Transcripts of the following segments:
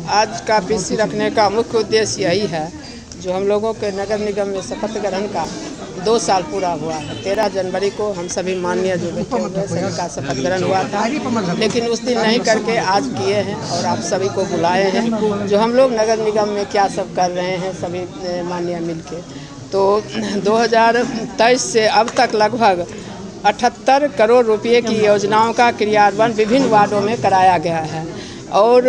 आज का पीसी रखने का मुख्य उद्देश्य यही है, जो हम लोगों के नगर निगम में शपथ ग्रहण का 2 साल पूरा हुआ है। 13 जनवरी को हम सभी माननीय जो बैठे हुए सभी का शपथ ग्रहण हुआ था, लेकिन उस दिन नहीं करके आज किए हैं और आप सभी को बुलाए हैं, जो हम लोग नगर निगम में क्या सब कर रहे हैं सभी माननीय मिलके। तो 2023 से अब तक लगभग 78 करोड़ रुपए की योजनाओं का क्रियान्वयन विभिन्न वार्डों में कराया गया है और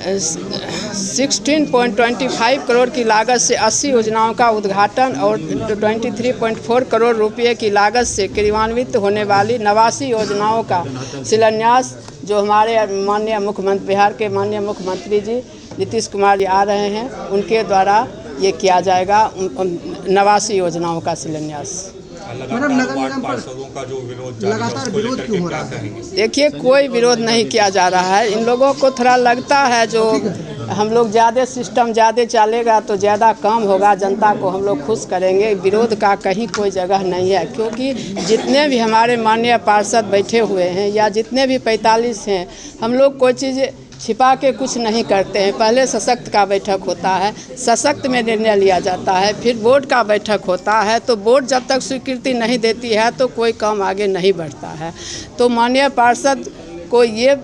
16.25 करोड़ की लागत से 80 योजनाओं का उद्घाटन और 23.4 करोड़ रुपए की लागत से क्रियान्वित होने वाली 89 योजनाओं का शिलान्यास जो हमारे माननीय मुख्यमंत्री बिहार के माननीय मुख्यमंत्री जी नीतीश कुमार जी आ रहे हैं, उनके द्वारा ये किया जाएगा 89 योजनाओं का शिलान्यास। मैडम, नगर निगम पार्षदों का जो विरोध लगातार विरोध क्यों हो रहा है? देखिए, कोई विरोध नहीं किया जा रहा है। इन लोगों को थोड़ा लगता है जो हम लोग ज़्यादा सिस्टम ज़्यादा चलेगा तो ज़्यादा काम होगा, जनता को हम लोग खुश करेंगे। विरोध का कहीं कोई जगह नहीं है, क्योंकि जितने भी हमारे माननीय पार्षद बैठे हुए हैं या जितने भी 45 हैं, हम लोग कोई चीज़ छिपा के कुछ नहीं करते हैं। पहले सशक्त का बैठक होता है, सशक्त में निर्णय लिया जाता है, फिर बोर्ड का बैठक होता है। तो बोर्ड जब तक स्वीकृति नहीं देती है तो कोई काम आगे नहीं बढ़ता है। तो माननीय पार्षद को ये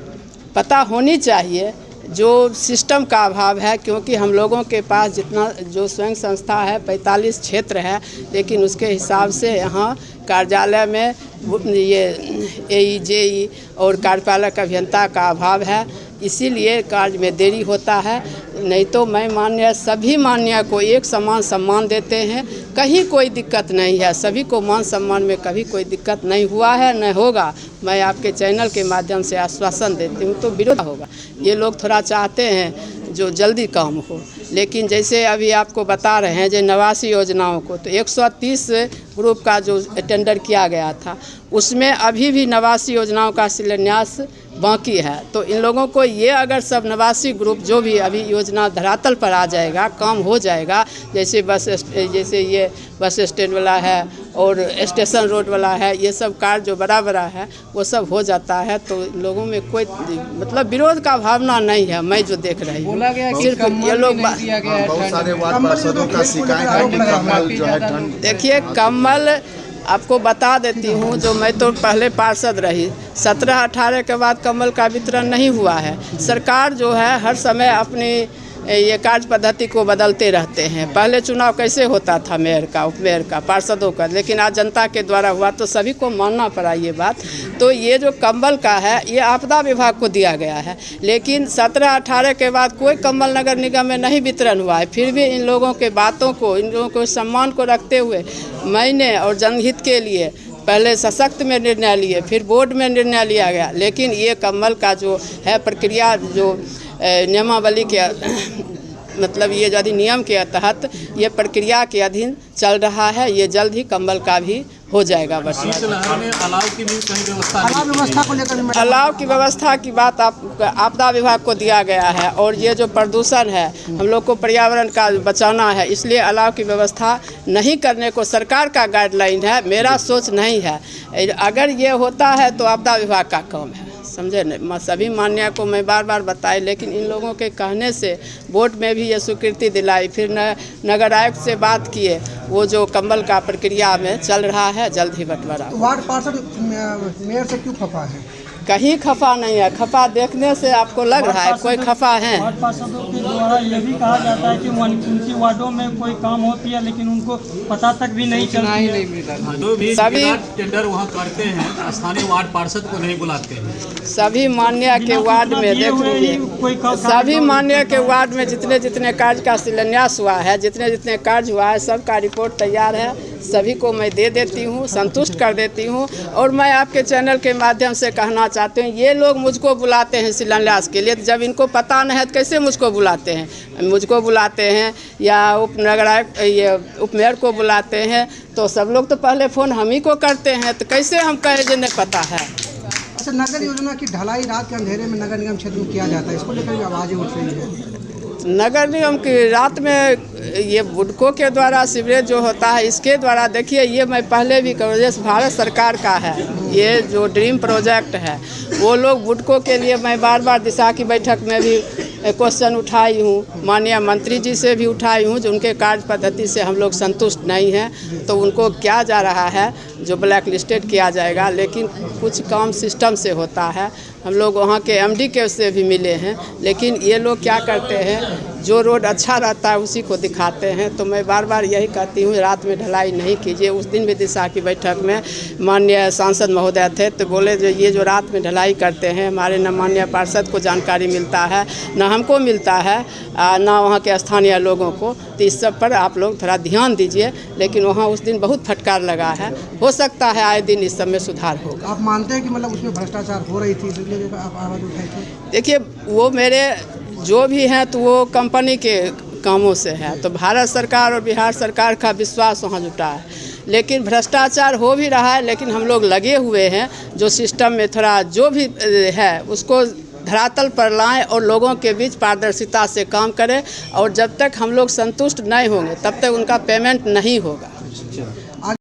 पता होनी चाहिए जो सिस्टम का अभाव है, क्योंकि हम लोगों के पास जितना जो स्वयं संस्था है 45 क्षेत्र है, लेकिन उसके हिसाब से यहाँ कार्यालय में ये AE JE और कार्यपालक अभियंता का अभाव है, इसीलिए कार्य में देरी होता है। नहीं तो मैं माननीय सभी माननीय को एक समान सम्मान देते हैं, कहीं कोई दिक्कत नहीं है। सभी को मान सम्मान में कभी कोई दिक्कत नहीं हुआ है, न होगा। मैं आपके चैनल के माध्यम से आश्वासन देती हूँ। तो विरोध होगा, ये लोग थोड़ा चाहते हैं जो जल्दी काम हो, लेकिन जैसे अभी आपको बता रहे हैं जो 89 योजनाओं को तो 130 ग्रुप का जो टेंडर किया गया था, उसमें अभी भी 89 योजनाओं का शिलान्यास बाकी है। तो इन लोगों को ये अगर सब 89 ग्रुप जो भी अभी योजना धरातल पर आ जाएगा, काम हो जाएगा, जैसे ये बस स्टैंड वाला है और स्टेशन रोड वाला है, ये सब कार्य जो बड़ा बड़ा है वो सब हो जाता है, तो लोगों में कोई मतलब विरोध का भावना नहीं है। मैं जो देख रही हूँ सिर्फ ये लोग देखिए, कमल आपको बता देती हूँ, जो मैं तो पहले पार्षद रही, 17-18 के बाद कमल का वितरण नहीं हुआ है। सरकार जो है हर समय अपनी ये कार्य पद्धति को बदलते रहते हैं। पहले चुनाव कैसे होता था मेयर का, उपमेयर का, पार्षदों का, लेकिन आज जनता के द्वारा हुआ तो सभी को मानना पड़ा ये बात। तो ये जो कंबल का है ये आपदा विभाग को दिया गया है, लेकिन 17-18 के बाद कोई कंबल नगर निगम में नहीं वितरण हुआ है। फिर भी इन लोगों के बातों को, इन लोगों के सम्मान को रखते हुए मैंने और जनहित के लिए पहले सशक्त में निर्णय लिए, फिर बोर्ड में निर्णय लिया गया, लेकिन ये कंबल का जो है प्रक्रिया जो नियमावली के मतलब ये जो अधिनियम के तहत ये प्रक्रिया के अधीन चल रहा है। ये जल्द ही कंबल का भी हो जाएगा। बस अलाव की व्यवस्था की बात आपदा विभाग को दिया गया है, और ये जो प्रदूषण है हम लोग को पर्यावरण का बचाना है, इसलिए अलाव की व्यवस्था नहीं करने को सरकार का गाइडलाइन है, मेरा सोच नहीं है। अगर ये होता है तो आपदा विभाग का काम है, समझे न। सभी मान्य को मैं बार बार बताई, लेकिन इन लोगों के कहने से बोर्ड में भी ये स्वीकृति दिलाई, फिर नगर आयुक्त से बात किए, वो जो कंबल का प्रक्रिया में चल रहा है, जल्द ही बंटवारा। वार्ड पार्षद मेयर से क्यों खफा है? कहीं खफा नहीं है। खफा देखने से आपको लग रहा है कोई खफा है। वार्ड पार्षदों के द्वारा ये भी कहा जाता है कि उनकी वार्डों में कोई काम होती है लेकिन उनको पता तक भी नहीं चलता है। जो भी सभी टेंडर वहाँ करते हैं स्थानीय वार्ड पार्षद को नहीं बुलाते हैं। सभी मान्य के वार्ड में देख लीजिए, सभी मान्य के वार्ड में जितने जितने कार्य का शिलान्यास हुआ है, जितने जितने कार्य हुआ है, सबका रिपोर्ट तैयार है, सभी को मैं दे देती हूँ, संतुष्ट कर देती हूँ। और मैं आपके चैनल के माध्यम से कहना चाहते हैं, ये लोग मुझको बुलाते हैं शिलान्यास के लिए, जब इनको पता नहीं है तो कैसे मुझको बुलाते हैं? मुझको बुलाते हैं या उपनगर आयुक्त ये उपमेयर को बुलाते हैं, तो सब लोग तो पहले फ़ोन हम ही को करते हैं, तो कैसे हम कहें जो नहीं पता है? अच्छा, नगर योजना की ढलाई रात के अंधेरे में नगर निगम क्षेत्र में किया जाता है, इसको लेकर आवाज़ें उठ रही है। नगर निगम की रात में ये बुडको के द्वारा सीवरेज जो होता है, इसके द्वारा देखिए, ये मैं पहले भी कहा, भारत सरकार का है, ये जो ड्रीम प्रोजेक्ट है वो लोग बुडको के लिए मैं बार बार दिशा की बैठक में भी क्वेश्चन उठाई हूँ, माननीय मंत्री जी से भी उठाई हूँ, जो उनके कार्य पद्धति से हम लोग संतुष्ट नहीं हैं। तो उनको क्या जा रहा है जो ब्लैक लिस्टेड किया जाएगा, लेकिन कुछ काम सिस्टम से होता है। हम लोग वहाँ के एमडी के उससे भी मिले हैं, लेकिन ये लोग क्या करते हैं, जो रोड अच्छा रहता है उसी को दिखाते हैं। तो मैं बार बार यही कहती हूँ, रात में ढलाई नहीं कीजिए। उस दिन भी दिशा की बैठक में माननीय सांसद महोदय थे, तो बोले जो ये जो रात में ढलाई करते हैं, हमारे न माननीय पार्षद को जानकारी मिलता है, न हमको मिलता है, ना वहाँ के स्थानीय लोगों को। तो इस सब पर आप लोग थोड़ा ध्यान दीजिए। लेकिन वहाँ उस दिन बहुत फटकार लगा है, हो सकता है आए दिन इस सब में सुधार होगा। आप मानते हैं कि मतलब उसमें भ्रष्टाचार हो रही थी, इसलिए आप आवाज़ उठाई थी? देखिए, वो मेरे जो भी हैं तो वो कंपनी के कामों से है, तो भारत सरकार और बिहार सरकार का विश्वास वहाँ जुटा है। लेकिन भ्रष्टाचार हो भी रहा है, लेकिन हम लोग लगे हुए हैं जो सिस्टम में थोड़ा जो भी है उसको धरातल पर लाएं और लोगों के बीच पारदर्शिता से काम करें। और जब तक हम लोग संतुष्ट नहीं होंगे तब तक उनका पेमेंट नहीं होगा।